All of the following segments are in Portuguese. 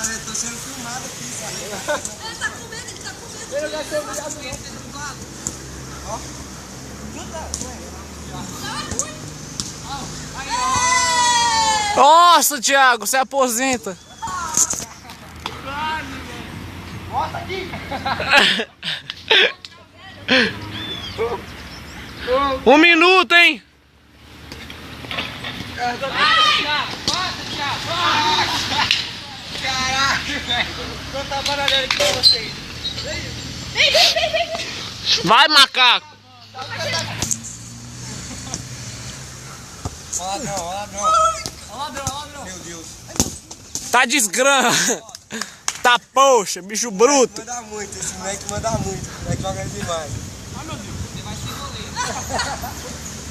Cara, eu tô sendo filmado aqui, sabe? Ele tá com medo, ele tá com medo. Ele vai ser obrigado mesmo. Ó. Nossa, Thiago, você aposenta. Bota aqui. 1 minuto, hein? Caraca, velho. Tô trabalhando aqui com vocês. Vem. Vai, macaco. Ó ladrão. Meu Deus. Tá desgrama. Tá poxa, bicho bruto. Manda muito, esse moleque manda muito. O moleque joga demais. Ai meu Deus, você vai ser goleiro.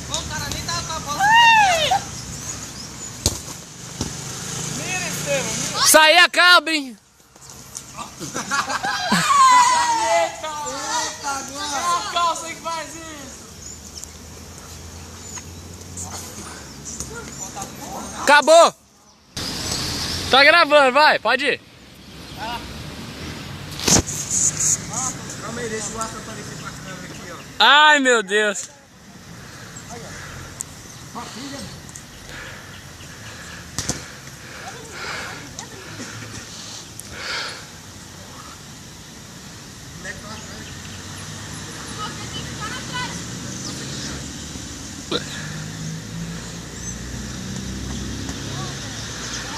Pô, o cara nem tava com a bola. Isso aí acaba, hein? A calça que faz isso. Acabou. Tá gravando, vai, pode ir. Calma aí, deixa o Arthur aparecer pra câmera aqui, ó. Ai, meu Deus.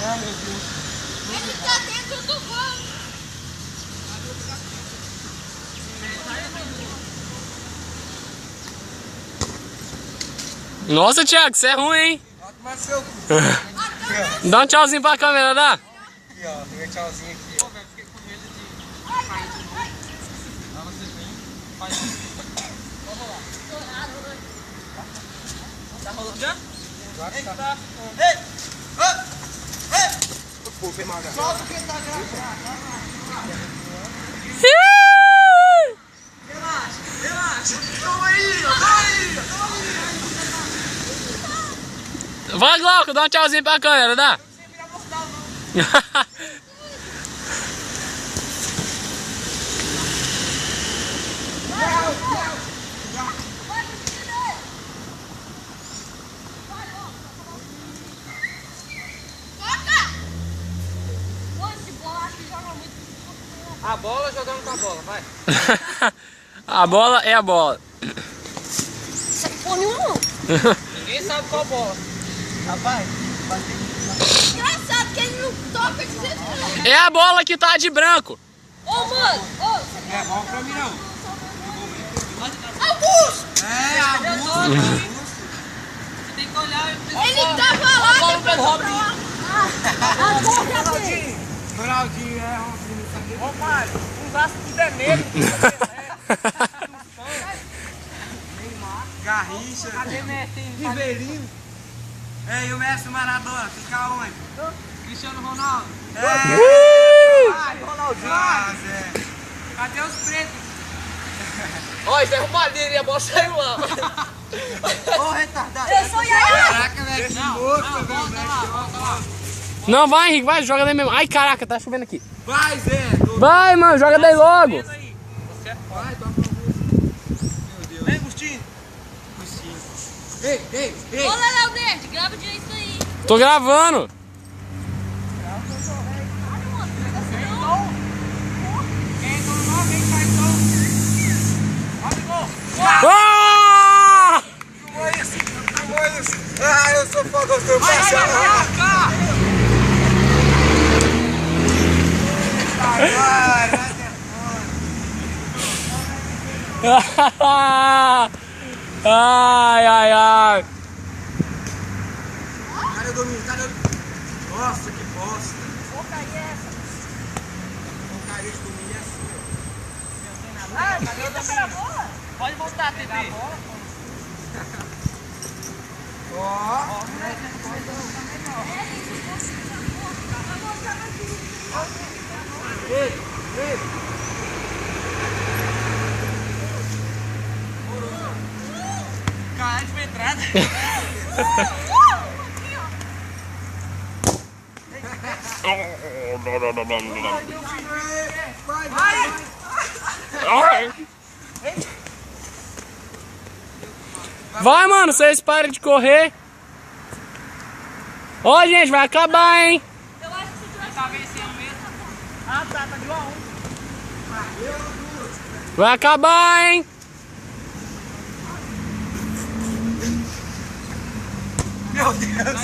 Ah, meu Deus. Ele tá dentro do gol. Nossa, Thiago, você é ruim, hein? Ó, tomar seu cu. Dá um tchauzinho pra câmera, dá? Aqui, ó. Fica tchauzinho aqui, ó. Fiquei com medo de cair de novo. Aí você vem, faz isso. Vamos lá. Tá rolando já? Tá. Ei! Pô, foi mal, galera. Solta quem tá Relaxa. Toma aí, Vai, Glauco, dá um tchauzinho pra câmera, dá? Não precisa virar mortal, não. A bola jogando com a bola, vai. A bola é a bola. Isso aqui porra nenhuma não. Ninguém sabe qual bola. Rapaz, Engraçado que ele não toca de jeito nenhum. É a bola que tá de branco. Ô, mano. Ô, você é bom pra mim, não. Augusto! É, Augusto. Você tem que olhar e Ele tava lá, depois foi pra lá. A porra dele. Ronaldinho, Ronaldinho. Ô, Mário, um braço tudo é negro. Garrincha. Cadê Messi? Ribeirinho. É, e o Messi Maradona, fica onde? Cristiano Ronaldo. É. Ai, Ronaldinho. Ah, Zé. Cadê os pretos? Ó, isso é arrumadinho e a bola saiu lá. Ô, retardado. Eu sou Yaya. Caraca, velho, que louco, velho. Volta lá. Não, vai, Henrique, vai, joga daí mesmo. Ai, caraca, tá chovendo aqui. Vai, Zé. Vai, mano, joga daí logo. Aí. Você é Vai, toca pra você. Meu Deus. Vem, Agostinho. Agostinho. Ei. Ô, Léo Nerd, grava direito aí. Tô gravando. Quem entrou no 9, vem que sai gol. Abre gol. Ah! Filmou isso. Ah, eu sou foda, eu tô Vai, passando. cá. Ai. Cadê o Domingos? Nossa, que bosta. Vou cair esse Domingos é assim, ó. Ah, cadê o Domingos? Pode voltar, TV. Ó. Ei. Cara de pedrada. Vai, mano, vocês parem de correr. Ó, gente, vai acabar, hein? Eu acho que você tá vencendo mesmo. Ah, tá de 1 a 1. Vai acabar, hein? Meu Deus.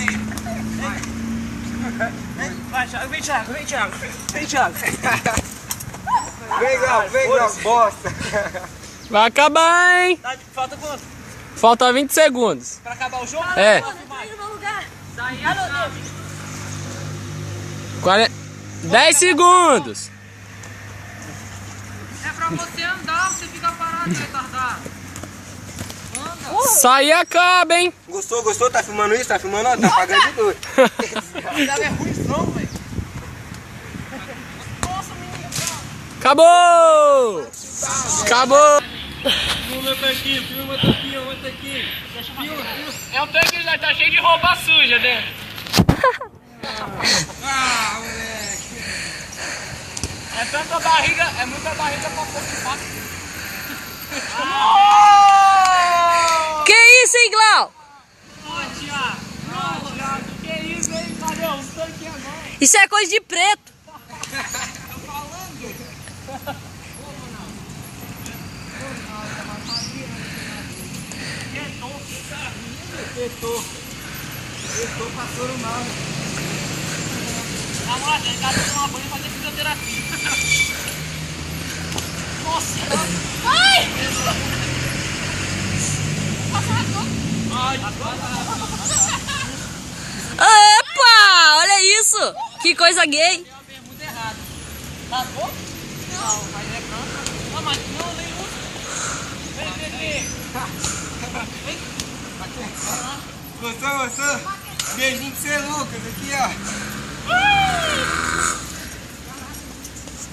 Vai, Thiago, vem, Thiago, vem, Thiago. Vem, Thiago. Vem, Grau, bosta. Vai acabar, hein? Falta quanto? Falta 20 segundos. Pra acabar o jogo? É. Entra aí no meu lugar. Daí, Alô, David. 10 segundos. É pra você andar, você fica parado, retardado. Sai e acaba, hein? Gostou? Tá filmando isso? Tá filmando? Ó, tá pagando de doido. É ruimzão, velho. Acabou! Acabou! Filma aqui, filma aqui. Filma. É um tanque que tá cheio de roupa suja dentro. Ah, moleque. É tanta barriga, é muita barriga pra pouco espaço. Que isso, hein, Glau? Thiago, que isso, hein? Cadê os tanques agora? Isso é coisa de preto. Tô passando mal. Na moral, tem cara de tomar banho e fazer fisioterapia. Nossa! Ai! Opa! Olha isso! Que coisa gay! Tem uma pergunta errada. Lavou? Não, mas é canto. Não, mas não, nem usa. Vem. Gostou? Beijinho pra você, Lucas. Aqui, ó.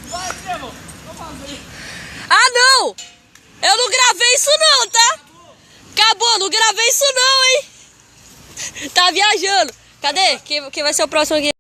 Vai, Trevor. Vamos fazer. Ah, não! Eu não gravei isso não, tá? Acabou, não gravei isso não, hein? Tá viajando. Cadê? Quem vai ser o próximo aqui?